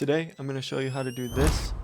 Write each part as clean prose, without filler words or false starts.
Today, I'm going to show you how to do this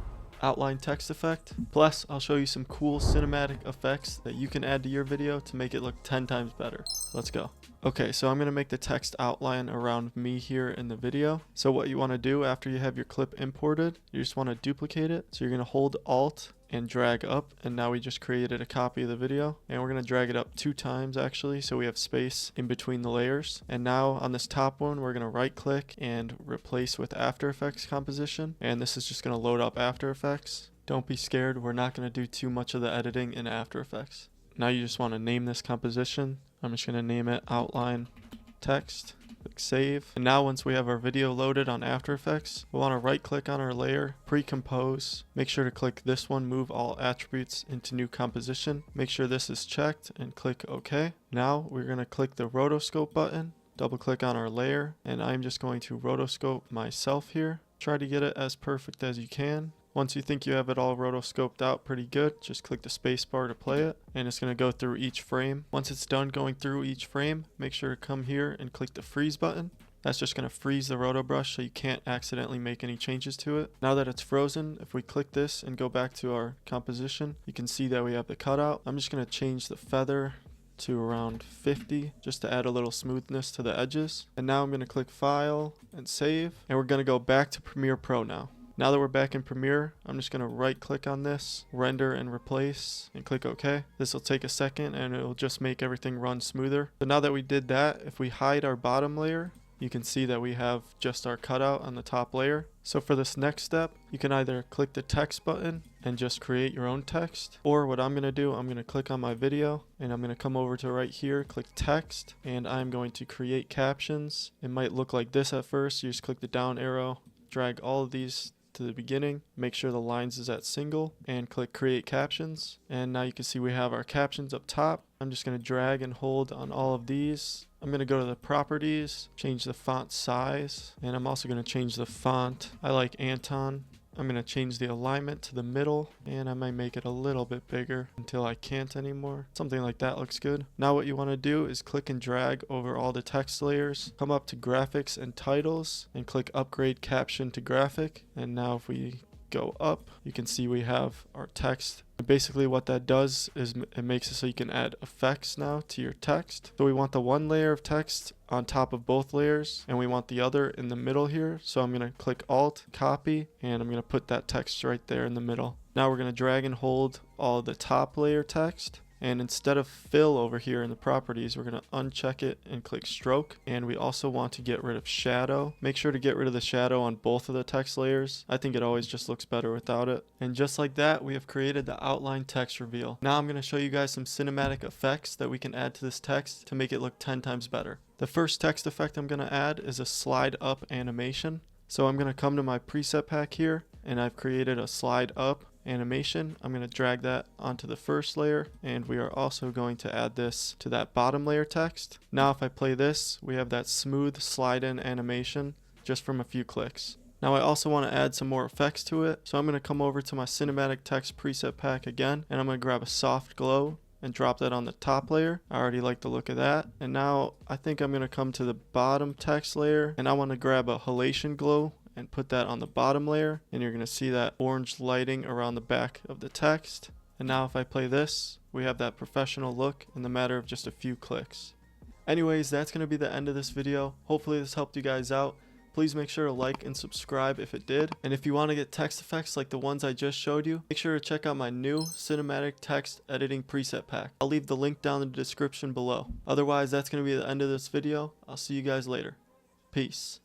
outline text effect. Plus, I'll show you some cool cinematic effects that you can add to your video to make it look 10 times better. Let's go. Okay, so I'm going to make the text outline around me here in the video. So what you want to do after you have your clip imported, you just want to duplicate it. So you're going to hold Alt and drag up, and now we just created a copy of the video, and we're going to drag it up 2 times actually, so we have space in between the layers. And now on this top one, we're going to right click and replace with After Effects composition, and this is just going to load up After Effects. Don't be scared, we're not going to do too much of the editing in After Effects. Now you just want to name this composition. I'm just going to name it outline text. Click save. And now once we have our video loaded on After Effects, we'll want to right click on our layer, pre-compose. Make sure to click this one, move all attributes into new composition. Make sure this is checked and click OK. Now we're going to click the rotoscope button, double click on our layer, and I'm just going to rotoscope myself here. Try to get it as perfect as you can. Once you think you have it all rotoscoped out pretty good, just click the space bar to play it, and it's going to go through each frame. Once it's done going through each frame, make sure to come here and click the freeze button. That's just going to freeze the roto brush so you can't accidentally make any changes to it. Now that it's frozen, if we click this and go back to our composition, you can see that we have the cutout. I'm just going to change the feather to around 50 just to add a little smoothness to the edges. And now I'm going to click File and Save, and we're going to go back to Premiere Pro now. Now that we're back in Premiere, I'm just going to right click on this, render and replace, and click OK. This will take a second and it will just make everything run smoother. So now that we did that, if we hide our bottom layer, you can see that we have just our cutout on the top layer. So for this next step, you can either click the text button and just create your own text, or what I'm going to do, I'm going to click on my video and I'm going to come over to right here, click text, and I'm going to create captions. It might look like this at first. You just click the down arrow, drag all of these to the beginning, make sure the lines is at single, and click create captions. And now you can see we have our captions up top. I'm just going to drag and hold on all of these. I'm going to go to the properties, change the font size, and I'm also going to change the font. I like Anton. I'm going to change the alignment to the middle, and I might make it a little bit bigger until I can't anymore. Something like that looks good. Now what you want to do is click and drag over all the text layers, come up to graphics and titles, and click upgrade caption to graphic. And now if we go up, you can see we have our text. Basically what that does is it makes it so you can add effects now to your text. So we want the one layer of text on top of both layers, and we want the other in the middle here. So I'm going to click Alt, copy, and I'm going to put that text right there in the middle. Now we're going to drag and hold all the top layer text. And instead of fill over here in the properties, we're going to uncheck it and click stroke. And we also want to get rid of shadow. Make sure to get rid of the shadow on both of the text layers. I think it always just looks better without it. And just like that, we have created the outline text reveal. Now I'm going to show you guys some cinematic effects that we can add to this text to make it look 10 times better. The first text effect I'm going to add is a slide up animation. So I'm going to come to my preset pack here, and I've created a slide up animation. I'm going to drag that onto the first layer, and we are also going to add this to that bottom layer text. Now if I play this, we have that smooth slide in animation just from a few clicks. Now I also want to add some more effects to it, so I'm going to come over to my cinematic text preset pack again, and I'm going to grab a soft glow and drop that on the top layer. I already like the look of that. And now I think I'm going to come to the bottom text layer, and I want to grab a halation glow and put that on the bottom layer, and you're going to see that orange lighting around the back of the text. And now if I play this, we have that professional look in the matter of just a few clicks. Anyways, that's going to be the end of this video. Hopefully this helped you guys out. Please make sure to like and subscribe if it did. And if you want to get text effects like the ones I just showed you, make sure to check out my new cinematic text editing preset pack. I'll leave the link down in the description below. Otherwise, that's going to be the end of this video. I'll see you guys later. Peace.